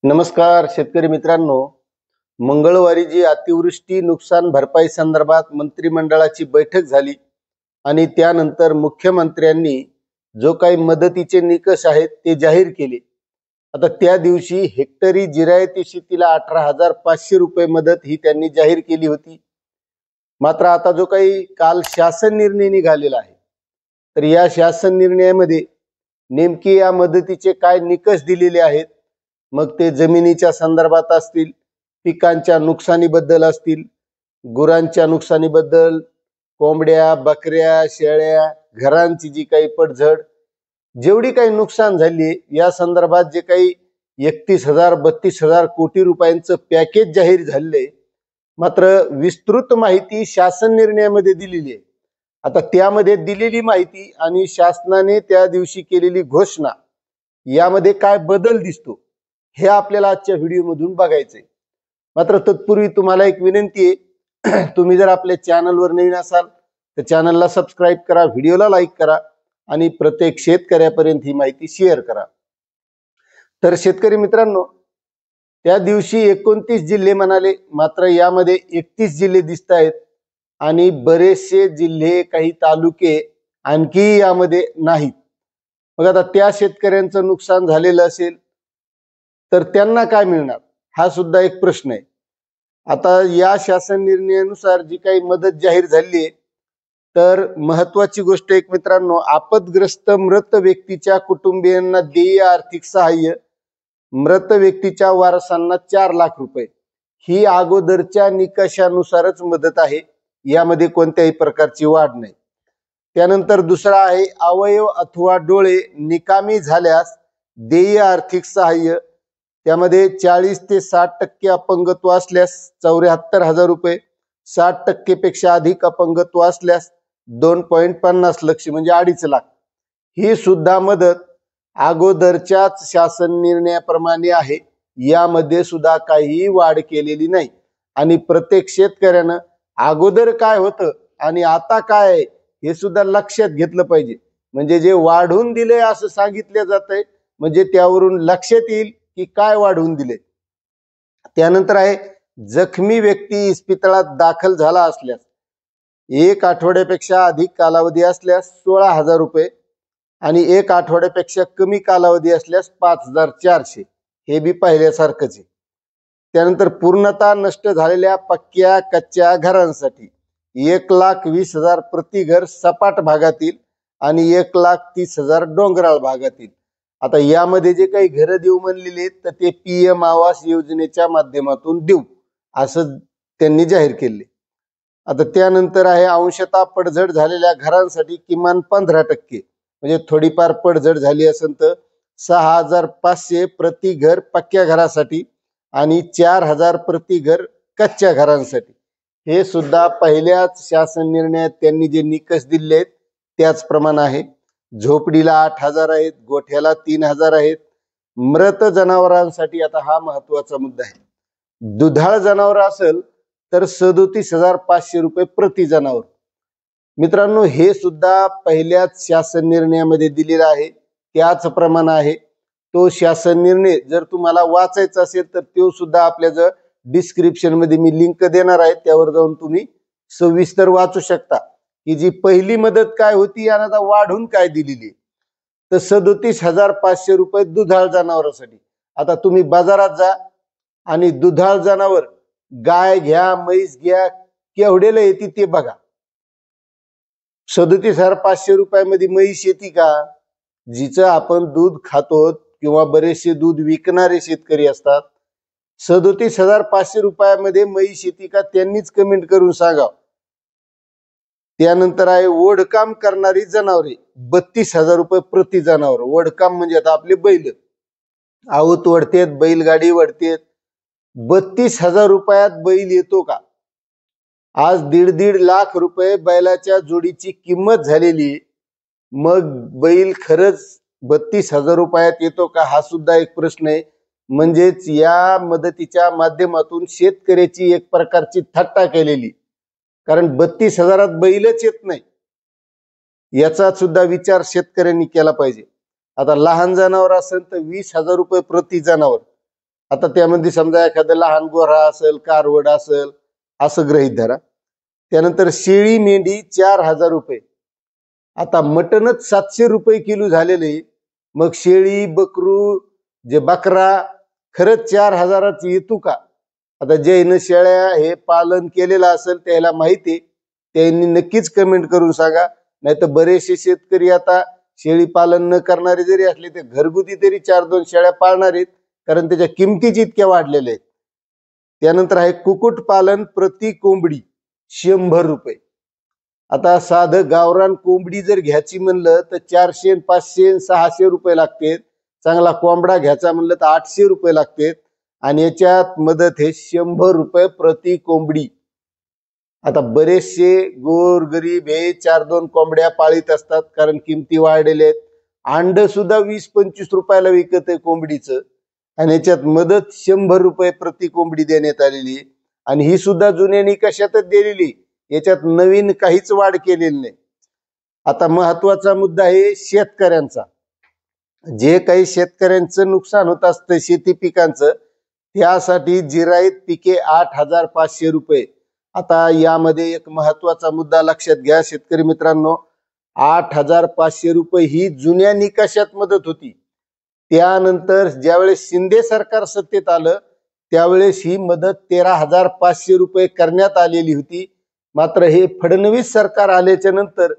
नमस्कार शेतकरी मित्रांनो, मंगळवारी जी अतिवृष्टी नुकसान भरपाई संदर्भात मंत्रिमंडळाची बैठक झाली आणि त्यानंतर मुख्यमंत्र्यांनी जो काही मदतीचे निकष आहेत ते जाहीर केले. आता त्या दिवशी हेक्टरी जिरायती शेतीला 18,500 रुपये मदत ही त्यांनी जाहीर केली होती. मात्र आता जो काही काल शासन निर्णय निघालेला आहे, तर या शासन निर्णयामध्ये नेमकी या मदतीचे काय निकष दिलेले आहेत, मग ते जमिनीच्या संदर्भात असतील, पिकांच्या नुकसानीबद्दल असतील, गुरांच्या नुकसानीबद्दल, कोंबड्या, बकऱ्या, शेळ्या, घरांची जी काही पडझड, जेवढी काही नुकसान झाली या संदर्भात जे काही 31,000-32,000 कोटी रुपयांचं पॅकेज जाहीर झाले, मात्र विस्तृत माहिती शासन निर्णयामध्ये दिलेली आहे. आता त्यामध्ये दिलेली माहिती आणि शासनाने त्या दिवशी केलेली घोषणा यामध्ये काय बदल दिसतो हे आपल्याला आजच्या व्हिडिओमधून बघायचंय. मात्र तत्पूर्वी तुम्हाला एक विनंती आहे, तुम्ही जर आपल्या चॅनलवर नवीन असाल तर चॅनलला सबस्क्राईब करा, व्हिडिओला लाईक करा आणि प्रत्येक शेतकऱ्यापर्यंत ही माहिती शेअर करा. तर शेतकरी मित्रांनो, त्या दिवशी 29 जिल्हे म्हणाले, मात्र यामध्ये 31 जिल्हे दिसत आहेत आणि बरेचसे जिल्हे, काही तालुके आणखी यामध्ये नाहीत. मग आता त्या शेतकऱ्यांचं नुकसान झालेलं असेल तर त्यांना काय मिळणार, हा सुद्धा एक प्रश्न आहे. आता या शासन निर्णयानुसार जी काही मदत जाहीर झाली आहे, तर महत्वाची गोष्ट एक मित्रांनो, आपदग्रस्त मृत व्यक्तीच्या कुटुंबियांना देय आर्थिक सहाय्य, मृत व्यक्तीच्या वारसांना 4 लाख रुपये ही अगोदरच्या निकषानुसारच मदत आहे, यामध्ये कोणत्याही प्रकारची वाढ नाही. त्यानंतर दुसरा आहे, अवयव अथवा डोळे निकामी झाल्यास देय आर्थिक सहाय्य, त्यामध्ये 40 ते 60% अपंगत्व असल्यास 74,000 रुपये, 60% पेक्षा अधिक अपंगत्व असल्यास 2.50 लाख म्हणजे 2.5 लाख ही सुद्धा मदत अगोदरच्याच शासन निर्णयाप्रमाणे आहे. यामध्ये सुद्धा काही वाढ केलेली नाही आणि प्रत्येक शेतकऱ्यानं अगोदर काय होतं आणि आता काय आहे हे सुद्धा लक्षात घेतलं पाहिजे. म्हणजे जे वाढवून दिले असं सांगितलं जातंय, म्हणजे त्यावरून लक्षात येईल की काय वाढवून दिले. त्यानंतर आहे, जखमी व्यक्ती इस्पितळात दाखल झाला असल्यास 1 आठवड्यापेक्षा अधिक कालावधी असल्यास 16,000 रुपये आणि 1 आठवड्यापेक्षा कमी कालावधी असल्यास 5,400, हे बी पहिल्यासारखंच आहे. त्यानंतर पूर्णतः नष्ट झालेल्या पक्क्या कच्च्या घरांसाठी 1,20,000 प्रति घर सपाट भागातील आणि 1,30,000 डोंगराळ भागातील. आता यामध्ये जे काही घरं देऊ म्हणलेले तर ते PM आवास योजनेच्या माध्यमातून देऊ असं त्यांनी जाहीर केले. आता त्यानंतर आहे, अंशतः पडझड झालेल्या घरांसाठी किमान 15%, म्हणजे थोडीफार पडझड झाली असेल तर 6,500 प्रति घर पक्क्या घरासाठी आणि 4,000 प्रति घर कच्च्या घरांसाठी. हे सुद्धा पहिल्याच शासन निर्णयात त्यांनी जे निकष दिले आहेत त्याचप्रमाणे आहे. झोपडीला 8,000 आहेत, गोठ्याला 3,000 आहेत. मृत जनावरांसाठी आता हा महत्वाचा मुद्दा आहे, दुधाळ जनावर असेल तर 37,500 रुपये प्रति जनावर. मित्रांनो, हे सुद्धा पहिल्याच शासन निर्णयामध्ये दिलेला आहे, त्याचप्रमाणे आहे. तो शासन निर्णय जर तुम्हाला वाचायचा असेल तर तो सुद्धा आपल्या डिस्क्रिप्शन मध्ये मी लिंक देणार आहे, त्यावर जाऊन तुम्ही सविस्तर वाचू शकता की जी पहिली मदत काय होती आणि आता वाढून काय दिलेली. तर 37,500 रुपये दुधाळ जनावरांसाठी. आता तुम्ही बाजारात जा आणि दुधाळ जनावर गाय घ्या, म्हैस घ्या, केवढेला येते ते बघा. 37,500 रुपयामध्ये म्हैस येते का? जिचं आपण दूध खातो किंवा बरेचसे दूध विकणारे शेतकरी असतात, 37,500 रुपयामध्ये म्हैस येते का? त्यांनीच कमेंट करून सांगा. त्यानंतर आहे, ओढकाम करणारी जनावरे 32,000 रुपये प्रति जनावर. ओढकाम म्हणजे आता आपले बैल आऊत वडतेत, बैलगाडी वडतेत. 32,000 रुपयात बैल येतो का? आज 1.5 लाख रुपये बैलाच्या जोडीची किंमत झालेली, मग बैल खरंच 32,000 रुपयात येतो का? हा सुद्धा एक प्रश्न आहे. म्हणजेच या मदतीच्या माध्यमातून शेतकऱ्याची एक प्रकारची थट्टा केलेली, कारण 32,000 बैलच येत नाही, याचा सुद्धा विचार शेतकऱ्यांनी केला पाहिजे. आता लहान जनावर असेल तर 20,000 रुपये प्रति जनावर. आता त्यामध्ये समजा एखादा लहान गोरा असेल, कारवड असेल, असं गृहीत धरा. त्यानंतर शेळी मेंढी 4,000 रुपये. आता मटनच 700 रुपये किलो झालेले, मग शेळी बकरू जे बकरा खरंच 4,000च येतो का? आता ज्यानं शेळ्या हे पालन केलेलं असेल त्याला माहिती आहे, त्यांनी नक्कीच कमेंट करून सांगा. नाही तर बरेचसे शेतकरी आता शेळी पालन न करणारे जरी असले ते घरगुती तरी 4-2 शेळ्या पाळणार आहेत, कारण त्याच्या किमतीच इतक्या वाढलेल्या आहेत. त्यानंतर आहे कुक्कुट पालन प्रति कोंबडी 100 रुपये. आता साधं गावरान कोंबडी जर घ्यायची म्हणलं तर 400, 500, 600 रुपये लागते. चांगला कोंबडा घ्यायचा म्हणलं तर 800 रुपये लागते. आणि याच्यात मदत हे 100 रुपये प्रति कोंबडी. आता बरेचसे गोरगरीब हे 4-2 कोंबड्या पाळीत असतात, कारण किमती वाढलेल्या आहेत. अंड सुद्धा 20-25 रुपयाला विकत आहे कोंबडीचं, आणि याच्यात मदत 100 रुपये प्रति कोंबडी देण्यात आलेली आहे. आणि ही सुद्धा जुन्या निकषातच दिलेली, याच्यात नवीन काहीच वाढ केलेली नाही. आता महत्वाचा मुद्दा आहे शेतकऱ्यांचा. जे काही शेतकऱ्यांचं नुकसान होत असतं शेती पिकांचं, त्यासाठी जिरायत पिके 8,500 रुपये. आता यामध्ये एक महत्वाचा मुद्दा लक्षात घ्या शेतकरी मित्रांनो, 8,500 रुपये ही जुन्या निकषात मदत होती. त्यानंतर ज्यावेळेस शिंदे सरकार सत्तेत आलं त्यावेळेस ही मदत 13,500 रुपये करण्यात आलेली होती. मात्र हे फडणवीस सरकार आल्याच्या नंतर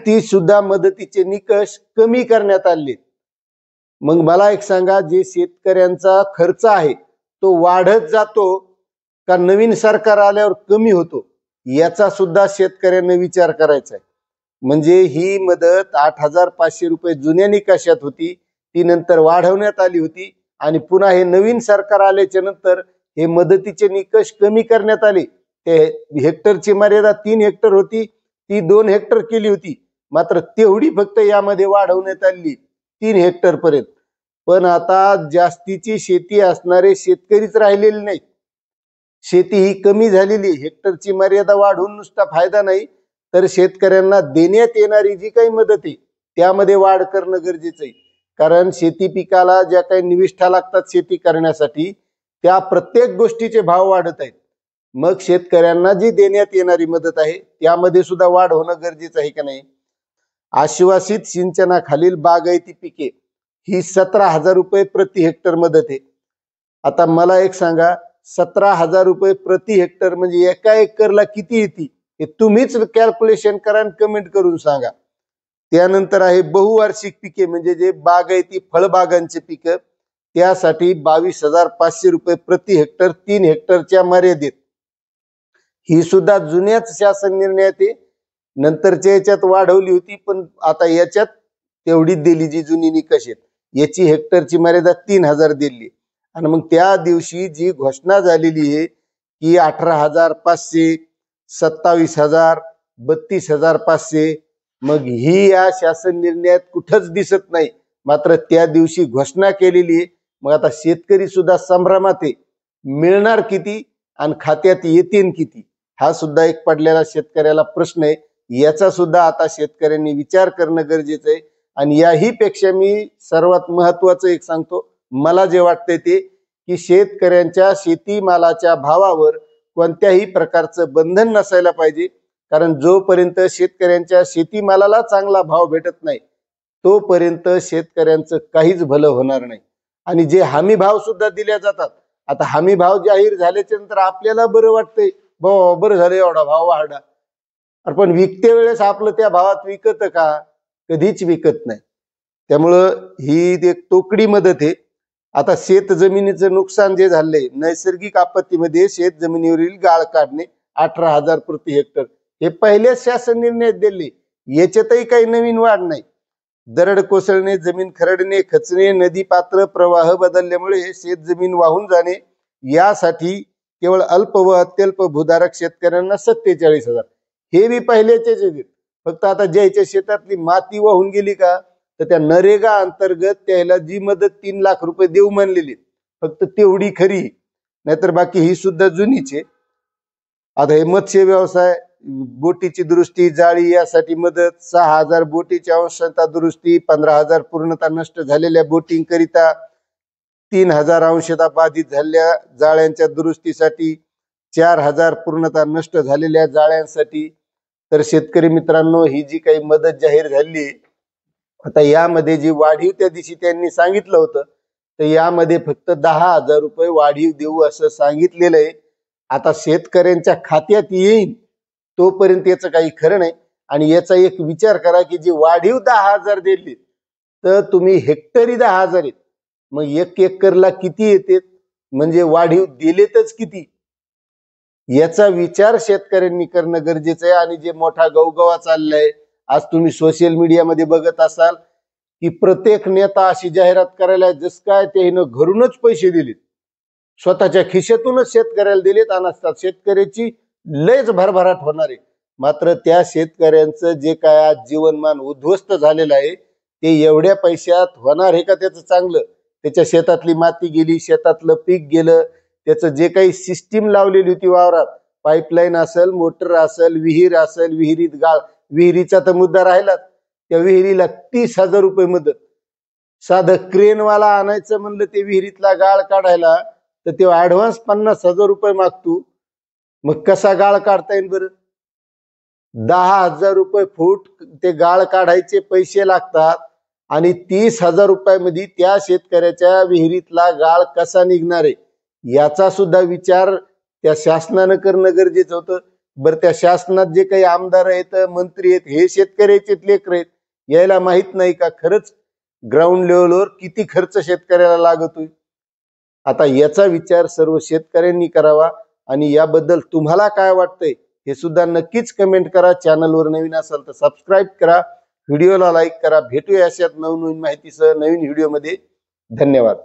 ती सुद्धा मदतीचे निकष कमी करण्यात आले. मग मला एक सांगा, जे शेतकऱ्यांचा खर्च आहे तो वाढत जातो का नवीन सरकार आल्यावर कमी होतो, याचा सुद्धा शेतकऱ्यांना विचार करायचा आहे. म्हणजे ही मदत 8,500 रुपये जुन्या निकषात होती, ती नंतर वाढवण्यात आली होती, आणि पुन्हा हे नवीन सरकार आल्याच्या नंतर हे मदतीचे निकष कमी करण्यात आले. ते हेक्टरची मर्यादा 3 हेक्टर होती, ती 2 हेक्टर केली होती. मात्र तेवढी फक्त यामध्ये वाढवण्यात आली 3 हेक्टर पर्यंत. पण आता जास्तीची शेती असणारे शेतकरीच राहिलेले नाहीत. शेती ही कमी झालेली. हेक्टरची मर्यादा वाढवून नुसता फायदा नाही, तर शेतकऱ्यांना देण्यात येणारी जी काही मदत आहे त्यामध्ये वाढ करणं गरजेचं आहे. कारण शेती पिकाला ज्या काही निविष्ठा लागतात शेती करण्यासाठी, त्या प्रत्येक गोष्टीचे भाव वाढत आहेत. मग शेतकऱ्यांना जी देण्यात येणारी मदत आहे त्यामध्ये सुद्धा वाढ होणं गरजेचं आहे का नाही. आश्वासित सिंचनाखालील बागायती पिके ही 17,000 रुपये प्रति हेक्टर मदत आहे. आता मला एक सांगा, 17,000 रुपये प्रति हेक्टर म्हणजे एका एकरला किती येते हे तुम्हीच कॅल्क्युलेशन करा आणि कमेंट करून सांगा. त्यानंतर आहे बहुवार्षिक पिके, म्हणजे जे बागायती फळबागांचे पिकं, त्यासाठी 22,500 रुपये प्रति हेक्टर 3 हेक्टरच्या मर्यादेत. ही सुद्धा जुन्याच शासन निर्णयात आहे, नंतरच्या याच्यात वाढवली होती, पण आता याच्यात तेवढीच दिली जी जुनी निकष आहेत. याची हेक्टरची मर्यादा 3,000 दिली. आणि मग त्या दिवशी जी घोषणा झालेली आहे की 18,500, 27,000, 32,500, मग ही या शासन निर्णयात कुठंच दिसत नाही. मात्र त्या दिवशी घोषणा केलेली आहे. मग आता शेतकरी सुद्धा संभ्रमात आहे, मिळणार किती आणि खात्यात येतील किती, हा सुद्धा एक पडलेला शेतकऱ्याला प्रश्न आहे. याचा सुद्धा आता शेतकऱ्यांनी विचार करणं गरजेचं आहे. आणि याही पेक्षा मी सर्वात महत्वाचं एक सांगतो, मला जे वाटतंय ते, की शेतकऱ्यांच्या शेतीमालाच्या भावावर कोणत्याही प्रकारचं बंधन नसायला पाहिजे. कारण जोपर्यंत शेतकऱ्यांच्या शेतीमालाला चांगला भाव भेटत नाही तोपर्यंत शेतकऱ्यांचं काहीच भलं होणार नाही. आणि जे हमी भाव सुद्धा दिल्या जातात, आता हमी भाव जाहीर झाल्याच्या नंतर आपल्याला बरं वाटतंय, बरं झालं एवढा भाव वाढला, पण विकते वेळेस आपलं त्या भावात विकत का? कधीच विकत नाही. त्यामुळं ही एक तोकडी मदत आहे. आता शेत जमिनीचं नुकसान जे झालंय, नैसर्गिक आपत्तीमध्ये शेत जमिनीवरील गाळ काढणे 18,000 प्रति हेक्टर, हे पहिलेच शासन निर्णयात दिले. याच्यातही काही नवीन वाढ नाही. दरड कोसळणे, जमीन खरडणे, खचणे, नदी पात्र प्रवाह बदलल्यामुळे शेत जमीन वाहून जाणे, यासाठी केवळ अल्प व अत्यल्प भूधारक शेतकऱ्यांना 47,000, हे बी पहिल्याचेच आहेत. फक्त आता ज्याच्या शेतातली माती वाहून गेली का, तर त्या नरेगा अंतर्गत त्याला जी मदत 3 लाख रुपये देऊ म्हणलेली, फक्त तेवढी खरी, नाहीतर बाकी ही सुद्धा जुनीच आहे. आता हे मत्स्य व्यवसाय, बोटीची दुरुस्ती, जाळी यासाठी मदत 6,000, बोटीची अंशतः दुरुस्ती 15,000, पूर्णतः नष्ट झालेल्या बोटिंग करिता 3000 अंशतः बाधित झालेल्या जाळ्यांच्या दुरुस्तीसाठी, 4000 पूर्णतः नष्ट झालेल्या जाळ्यांसाठी. तर शेतकरी मित्रांनो, ही जी काही मदत जाहीर झाली, आता यामध्ये जी वाढीव त्या दिवशी त्यांनी सांगितलं होतं, तर यामध्ये फक्त 10,000 रुपये वाढीव देऊ असं सांगितलेलं आहे. आता शेतकऱ्यांच्या खात्यात येईल तोपर्यंत याचं काही खरं नाही. आणि याचा एक विचार करा की जी वाढीव 10,000 दिली, तर तुम्ही हेक्टरी 10,000 आहेत, मग 1 एकरला किती येते, म्हणजे वाढीव दिलेतच किती, याचा विचार शेतकऱ्यांनी करणं गरजेचं आहे. आणि जे मोठा गवगवा चाललाय, आज तुम्ही सोशल मीडियामध्ये बघत असाल की प्रत्येक नेता अशी जाहिरात करायला जस काय त्यानं घरूनच पैसे दिलेत, स्वतःच्या खिशातूनच शेतकऱ्याला दिलेत आणि शेतकऱ्याची लयच भरभराट होणार आहे. मात्र त्या शेतकऱ्यांचं जे काय आज जीवनमान उद्ध्वस्त झालेलं आहे, ते एवढ्या पैशात होणार आहे का त्याचं चांगलं? त्याच्या शेतातली माती गेली, शेतातलं पीक गेलं, त्याचं जे काही सिस्टीम लावलेली होती वावरात, पाईपलाईन असेल, मोटर असेल, विहीर असेल, विहिरीत गाळ, विहिरीचा तर मुद्दा राहिला, त्या विहिरीला 30,000 रुपये मदत. साधं क्रेनवाला आणायचं म्हणलं ते विहिरीतला गाळ काढायला, तर ते ऍडव्हान्स 50,000 रुपये मागतो. मग कसा गाळ काढता येईल बरं? 10,000 रुपये फूट ते गाळ काढायचे पैसे लागतात आणि 30,000 रुपयामध्ये त्या शेतकऱ्याच्या विहिरीतला गाळ कसा निघणार आहे, याचा सुद्धा विचार त्या शासनानं करणं गरजेचं होतं. बरं, त्या शासनात जे काही आमदार आहेत, मंत्री आहेत, हे शेतकऱ्याचे लेकर आहेत, यायला माहित नाही का खरंच ग्राउंड लेवलवर किती खर्च शेतकऱ्याला लागतोय? आता याचा विचार सर्व शेतकऱ्यांनी करावा. आणि याबद्दल तुम्हाला काय वाटतंय हे सुद्धा नक्कीच कमेंट करा. चॅनलवर नवीन असाल तर सबस्क्राईब करा, व्हिडिओला लाईक करा. भेटूया अशाच नवनवीन माहितीसह नवीन व्हिडिओमध्ये. धन्यवाद.